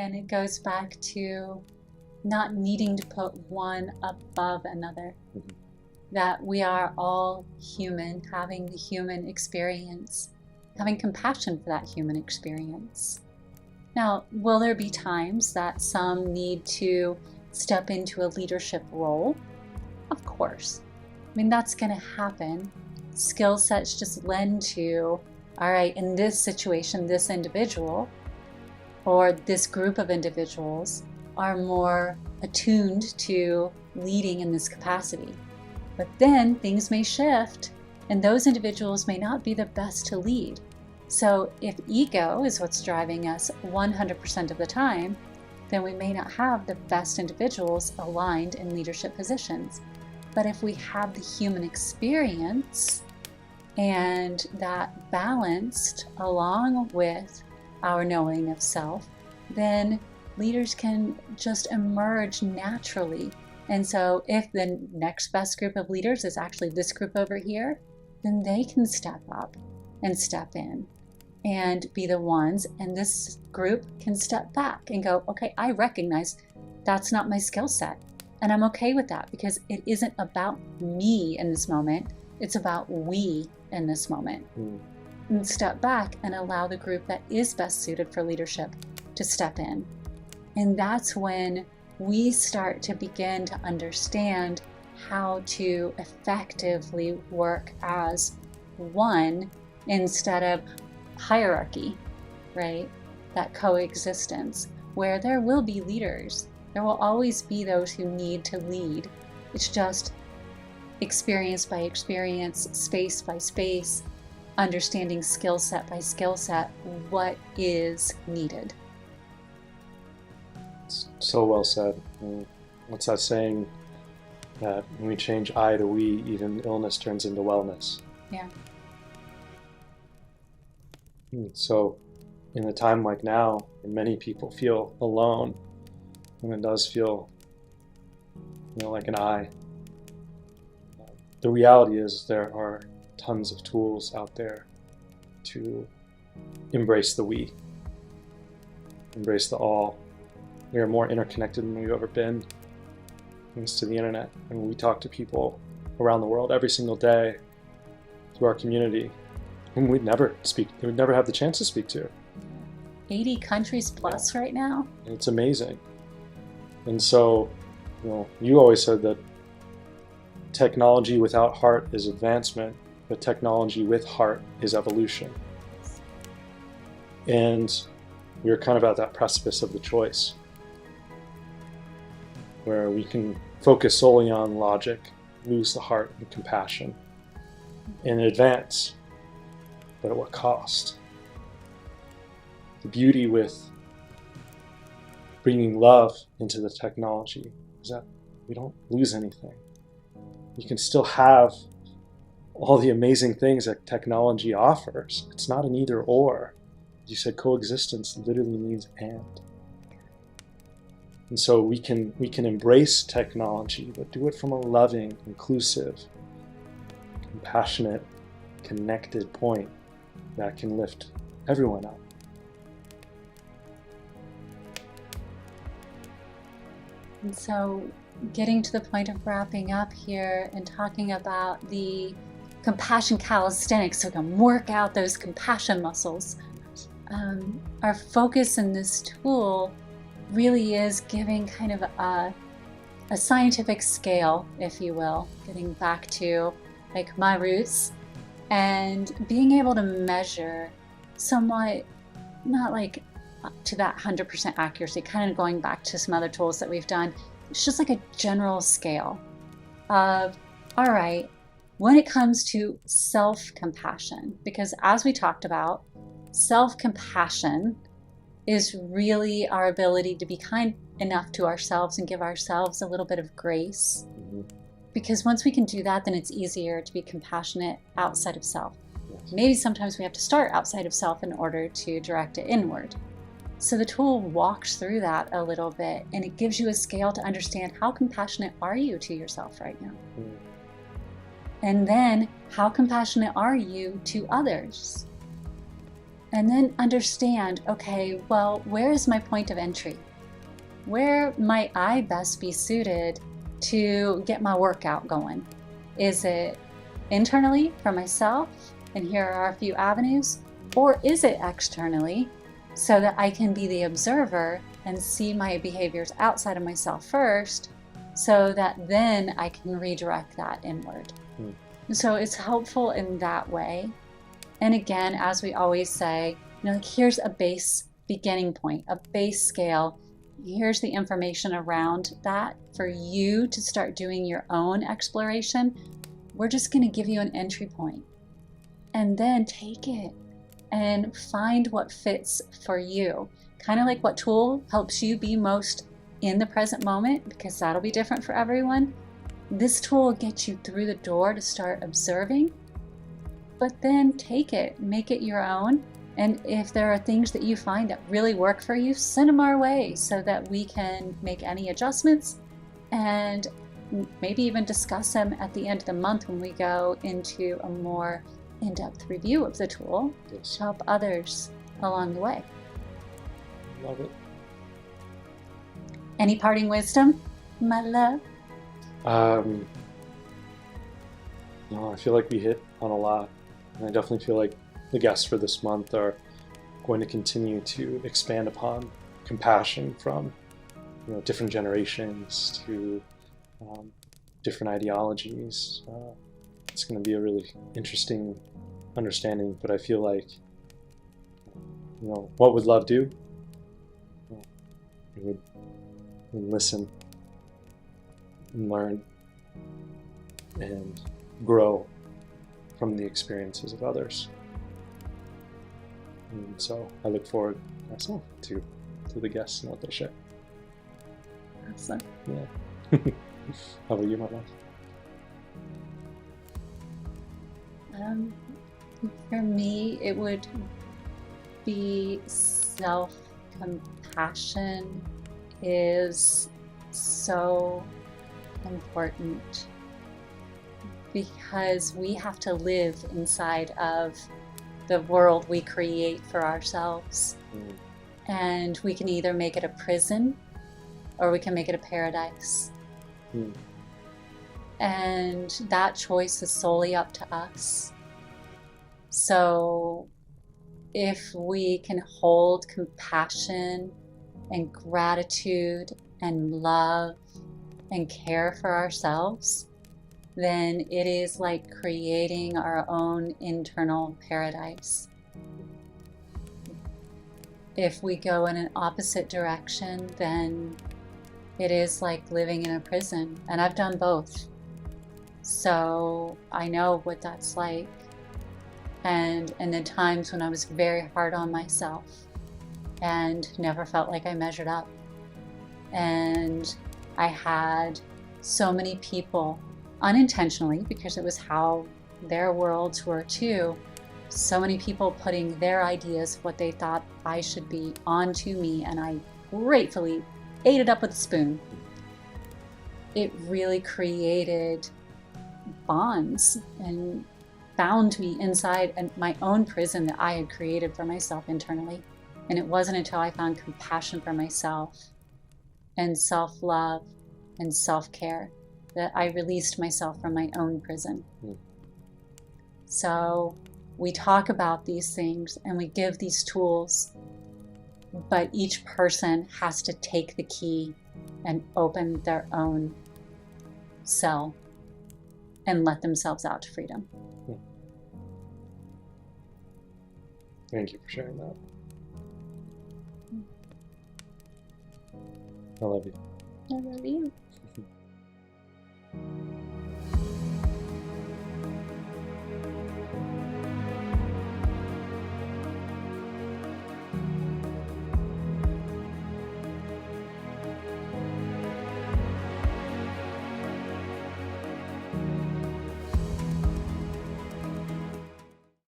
again, it goes back to not needing to put one above another. Mhm. That we are all human, having the human experience, having compassion for that human experience. Now, will there be times that some need to step into a leadership role? Of course. I mean, that's going to happen. Skill sets just lend to, all right, in this situation, this individual or this group of individuals are more attuned to leading in this capacity. But then things may shift and those individuals may not be the best to lead. So if ego is what's driving us 100% of the time, then we may not have the best individuals aligned in leadership positions. But if we have the human experience and that balanced along with our knowing of self, then leaders can just emerge naturally. And so if the next best group of leaders is actually this group over here, then they can step up and step in and be the ones, and this group can step back and go, okay, I recognize that's not my skill set. And I'm okay with that because it isn't about me in this moment. It's about we in this moment. And step back and allow the group that is best suited for leadership to step in. And that's when we start to begin to understand how to effectively work as one instead of hierarchy, right? That coexistence where there will be leaders. There will always be those who need to lead. It's just experience by experience, space by space, understanding skill set by skill set, what is needed. So well said. What's that saying that when we change I to we, even illness turns into wellness? Yeah. So in a time like now, when many people feel alone, and it does feel, like an I, the reality is there are tons of tools out there to embrace the we, embrace the all. We are more interconnected than we've ever been, thanks to the internet. And we talk to people around the world every single day through our community whom we'd never have the chance to speak to. 80 countries plus right now. And it's amazing. And so, you always said that technology without heart is advancement, but technology with heart is evolution. And we're kind of at that precipice of the choice, where we can focus solely on logic, lose the heart and compassion, and advance, but at what cost? The beauty with bringing love into the technology is that we don't lose anything. You can still have all the amazing things that technology offers. It's not an either or. You said coexistence literally means and. And so we can embrace technology, but do it from a loving, inclusive, compassionate, connected point that can lift everyone up. And so getting to the point of wrapping up here and talking about the compassion calisthenics, so we can work out those compassion muscles. Our focus in this tool really is giving kind of a scientific scale, if you will, getting back to like my roots and being able to measure somewhat, not like up to that 100% accuracy, kind of going back to some other tools that we've done. It's just like a general scale of, all right, when it comes to self-compassion, because as we talked about, self-compassion is really our ability to be kind enough to ourselves and give ourselves a little bit of grace. Mm-hmm. Because once we can do that, then it's easier to be compassionate outside of self. Yes. Maybe sometimes we have to start outside of self in order to direct it inward. So the tool walks through that a little bit, and it gives you a scale to understand how compassionate are you to yourself right now? Mm. And then how compassionate are you to others? And then understand, okay, well, where is my point of entry? Where might I best be suited to get my workout going? Is it internally for myself, and here are a few avenues, or is it externally so that I can be the observer and see my behaviors outside of myself first, so that then I can redirect that inward? So it's helpful in that way. And again, as we always say, like, here's a base beginning point, a base scale. Here's the information around that for you to start doing your own exploration. We're just going to give you an entry point, and then take it and find what fits for you. Kind of like what tool helps you be most in the present moment, because that'll be different for everyone. This tool will get you through the door to start observing, but then take it, make it your own. And if there are things that you find that really work for you, send them our way so that we can make any adjustments and maybe even discuss them at the end of the month when we go into a more in-depth review of the tool to help others along the way. Love it. Any parting wisdom, my love? No, I feel like we hit on a lot. And I definitely feel like the guests for this month are going to continue to expand upon compassion from, different generations to different ideologies. It's going to be a really interesting understanding, but I feel like, what would love do? It would listen and learn and grow from the experiences of others. And so I look forward myself to the guests and what they share. Awesome. Yeah. How about you, my love? For me, it would be self-compassion is so important, because we have to live inside of the world we create for ourselves. And we can either make it a prison or we can make it a paradise. And that choice is solely up to us. So if we can hold compassion and gratitude and love and care for ourselves, then it is like creating our own internal paradise. If we go in an opposite direction, then it is like living in a prison. And I've done both. So I know what that's like. And the times when I was very hard on myself and never felt like I measured up. And I had so many people, unintentionally, because it was how their worlds were too, so many people putting their ideas of what they thought I should be onto me, and I gratefully ate it up with a spoon. It really created bonds and bound me inside my own prison that I had created for myself internally. And it wasn't until I found compassion for myself and self-love and self-care that I released myself from my own prison. So we talk about these things and we give these tools, but each person has to take the key and open their own cell and let themselves out to freedom. Thank you for sharing that. I love you. I love you.